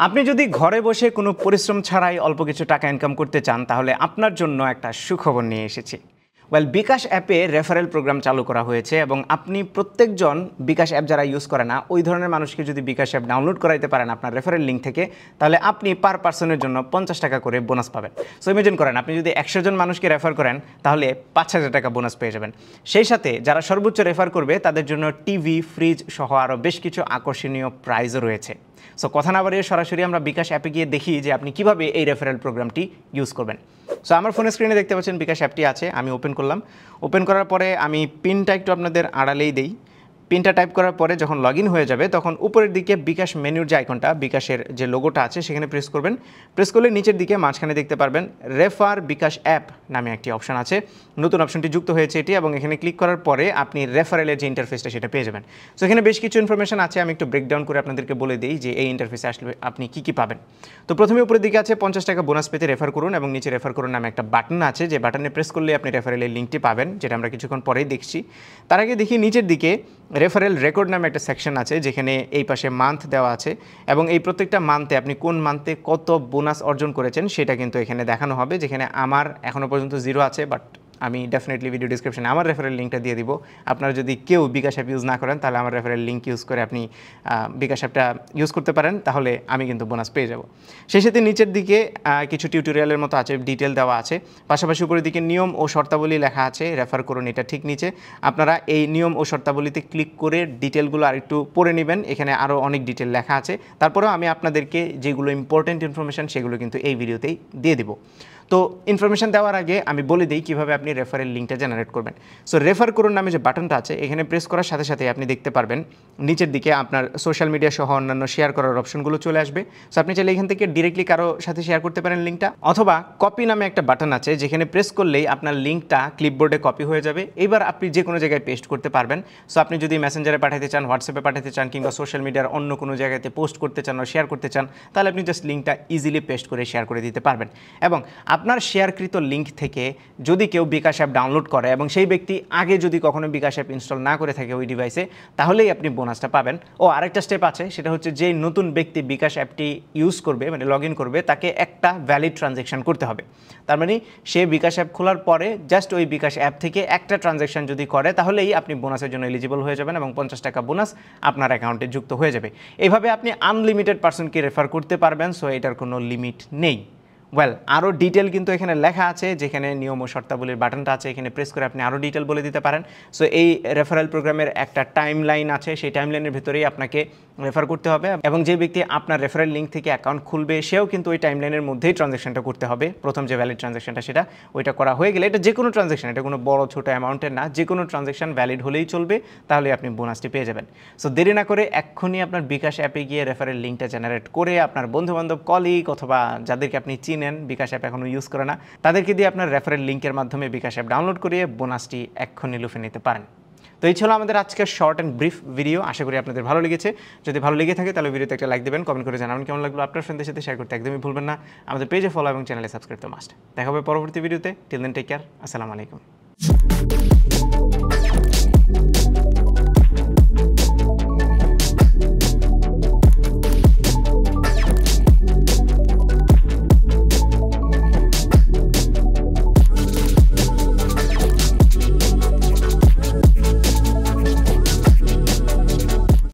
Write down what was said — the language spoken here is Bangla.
আপনি যদি ঘরে বসে কোনো পরিশ্রম ছাড়াই অল্প কিছু টাকা ইনকাম করতে চান তাহলে আপনার জন্য একটা সুখবর নিয়ে এসেছি। বিকাশ অ্যাপে রেফারেল প্রোগ্রাম চালু করা হয়েছে এবং আপনি প্রত্যেকজন বিকাশ অ্যাপ যারা ইউজ করে না ওই ধরনের মানুষকে যদি বিকাশ অ্যাপ ডাউনলোড করাইতে পারেন আপনার রেফারেল লিঙ্ক থেকে, তাহলে আপনি পার পার্সনের জন্য 50 টাকা করে বোনাস পাবেন। সো ইমাজিন করেন আপনি যদি 100 জন মানুষকে রেফার করেন তাহলে 5,000 টাকা বোনাস পেয়ে যাবেন। সেই সাথে যারা সর্বোচ্চ রেফার করবে তাদের জন্য টিভি, ফ্রিজ সহ আরও বেশ কিছু আকর্ষণীয় প্রাইজও রয়েছে। সো কথা না বাড়িয়ে সরাসরি আমরা বিকাশ অ্যাপে গিয়ে দেখি যে আপনি কিভাবে এই রেফারেল প্রোগ্রামটি ইউজ করবেন। সো আমার ফোনের স্ক্রিনে দেখতে পাচ্ছেন বিকাশ অ্যাপটি আছে, আমি ওপেন করলাম। ওপেন করার পরে আমি পিনটা একটু আপনাদের আড়ালেই দেই। পিনটা টাইপ করার পরে যখন লগ ইন হয়ে যাবে তখন উপরের দিকে বিকাশ মেনুর যে আইকনটা, বিকাশের যে লোগোটা আছে সেখানে প্রেস করবেন। প্রেস করলে নিচের দিকে মাঝখানে দেখতে পারবেন রেফার বিকাশ অ্যাপ নামে একটি অপশন আছে। নতুন অপশনটি যুক্ত হয়েছে এটি, এবং এখানে ক্লিক করার পরে আপনি রেফারেলের যে ইন্টারফেসটা সেটা পেয়ে যাবেন। সো এখানে বেশ কিছু ইনফরমেশন আছে, আমি একটু ব্রেকডাউন করে আপনাদেরকে বলে দিই যে এই ইন্টারফেসে আসলে আপনি কী পাবেন। তো প্রথমে উপরের দিকে আছে 50 টাকা বোনাস পেতে রেফার করুন, এবং নিচে রেফার করুন নামে একটা বাটন আছে, যে বাটনে প্রেস করলে আপনি রেফারেলের লিঙ্কটি পাবেন, যেটা আমরা কিছুক্ষণ পরেই দেখছি। তার আগে দেখি নিচের দিকে রেফারেল রেকর্ড নামে একটা সেকশন আছে, যেখানে এই পাশে মান্থ দেওয়া আছে, এবং এই প্রত্যেকটা মান্থে আপনি কোন মান্থে কত বোনাস অর্জন করেছেন সেটা কিন্তু এখানে দেখানো হবে। যেখানে আমার এখনও পর্যন্ত 0 আছে, বাট আমি ডেফিনেটলি ভিডিও ডিসক্রিপশনে আমার রেফারেল লিঙ্কটা দিয়ে দিব। আপনারা যদি কেউ বিকাশ অ্যাপ ইউজ না করেন তাহলে আমার রেফারেল লিঙ্ক ইউজ করে আপনি বিকাশ অ্যাপটা ইউজ করতে পারেন, তাহলে আমি কিন্তু বোনাস পেয়ে যাব। সেই সাথে নিচের দিকে কিছু টিউটোরিয়ালের মতো আছে, ডিটেল দেওয়া আছে। পাশাপাশি উপরের দিকে নিয়ম ও শর্তাবলী লেখা আছে, রেফার করুন, এটা ঠিক নিচে। আপনারা এই নিয়ম ও শর্তাবলীতে ক্লিক করে ডিটেলগুলো আরেকটু পড়ে নেবেন, এখানে আরও অনেক ডিটেল লেখা আছে। তারপরেও আমি আপনাদেরকে যেগুলো ইম্পর্টেন্ট ইনফরমেশান সেগুলো কিন্তু এই ভিডিওতেই দিয়ে দিব। তো ইনফরমেশান দেওয়ার আগে আমি বলে দিই কীভাবে আপনি রেফারেল লিঙ্কটা জেনারেট করবেন। সো রেফার করুন নামে যে বাটনটা আছে এখানে প্রেস করার সাথে সাথে আপনি দেখতে পারবেন নিচের দিকে আপনার সোশ্যাল মিডিয়া সহ অন্যান্য শেয়ার করার অপশনগুলো চলে আসবে। সো আপনি চাইলে এখান থেকে ডিরেক্টলি কারো সাথে শেয়ার করতে পারেন লিঙ্কটা, অথবা কপি নামে একটা বাটন আছে যেখানে প্রেস করলেই আপনার লিঙ্কটা ক্লিপবোর্ডে কপি হয়ে যাবে। এবার আপনি যে কোনো জায়গায় পেস্ট করতে পারবেন। সো আপনি যদি মেসেঞ্জারে পাঠাতে চান, হোয়াটসঅ্যাপে পাঠাতে চান, কিংবা সোশ্যাল মিডিয়ার অন্য কোনো জায়গাতে পোস্ট করতে চান বা শেয়ার করতে চান, তাহলে আপনি জাস্ট লিঙ্কটা ইজিলি পেস্ট করে শেয়ার করে দিতে পারবেন। এবং আপনার শেয়ারকৃত লিঙ্ক থেকে যদি কেউ বিকাশ অ্যাপ ডাউনলোড করে এবং সেই ব্যক্তি আগে যদি কখনো বিকাশ অ্যাপ ইনস্টল না করে থাকে ওই ডিভাইসে, তাহলেই আপনি বোনাসটা পাবেন। ও আরেকটা স্টেপ আছে, সেটা হচ্ছে যে নতুন ব্যক্তি বিকাশ অ্যাপটি ইউজ করবে, মানে লগ ইন করবে, তাকে একটা ভ্যালিড ট্রানজ্যাকশন করতে হবে। তার মানে সে বিকাশ অ্যাপ খোলার পরে জাস্ট ওই বিকাশ অ্যাপ থেকে একটা ট্রানজ্যাকশন যদি করে তাহলেই আপনি বোনাসের জন্য এলিজিবল হয়ে যাবেন, এবং 50 টাকা বোনাস আপনার অ্যাকাউন্টে যুক্ত হয়ে যাবে। এইভাবে আপনি আনলিমিটেড পার্সনকে রেফার করতে পারবেন। সো এটার কোনো লিমিট নেই। আরও ডিটেল কিন্তু এখানে লেখা আছে, যেখানে নিয়ম ও শর্তাবলীর বাটনটা আছে, এখানে প্রেস করে আপনি আরও ডিটেল বলে দিতে পারেন। সো এই রেফারেল প্রোগ্রামের একটা টাইম লাইন আছে, সেই টাইম লাইনের ভিতরেই আপনাকে রেফার করতে হবে, এবং যে ব্যক্তি আপনার রেফারেল লিঙ্ক থেকে অ্যাকাউন্ট খুলবে সেও কিন্তু ওই টাইম লাইনের মধ্যেই ট্রানজ্যাকশনটা করতে হবে। প্রথম যে ভ্যালিড ট্রানজ্যাকশনটা সেটা ওইটা করা হয়ে গেলে, এটা যে কোনো ট্রানজ্যাকশন, এটা কোনো বড় ছোটো অ্যামাউন্টের না, যে কোনো ট্রানজ্যাকশন ভ্যালিড হলেই চলবে, তাহলে আপনি বোনাসটি পেয়ে যাবেন। সো দেরি না করে এক্ষুনি আপনার বিকাশ অ্যাপে গিয়ে রেফারেল লিঙ্কটা জেনারেট করে আপনার বন্ধুবান্ধব, কলিগ অথবা যাদেরকে আপনি চিনেন বিকাশ অ্যাপ এখনও ইউজ করে না, তাদেরকে দিয়ে আপনার রেফারেল লিঙ্কের মাধ্যমে বিকাশ অ্যাপ ডাউনলোড করিয়ে বোনাসটি এক্ষুনি লুফে নিতে পারেন। তো এই ছিল আমাদের আজকের শর্ট অ্যান্ড ব্রিফ ভিডিও। আশা করি আপনাদের ভালো লেগেছে। যদি ভালো লেগে থাকে তাহলে ভিডিওতে একটা লাইক দেবেন, কমেন্ট করে জানাবেন কেমন লাগলো। আপনার ফ্রেন্ডদের সাথে শেয়ার করতে একদমই ভুলবেন না। আমাদের পেজে ফলো এবং চ্যানেলে সাবস্ক্রাইব তো মাস্ট। দেখা হবে পরবর্তী ভিডিওতে। Till then take care. আসসালামু আলাইকুম।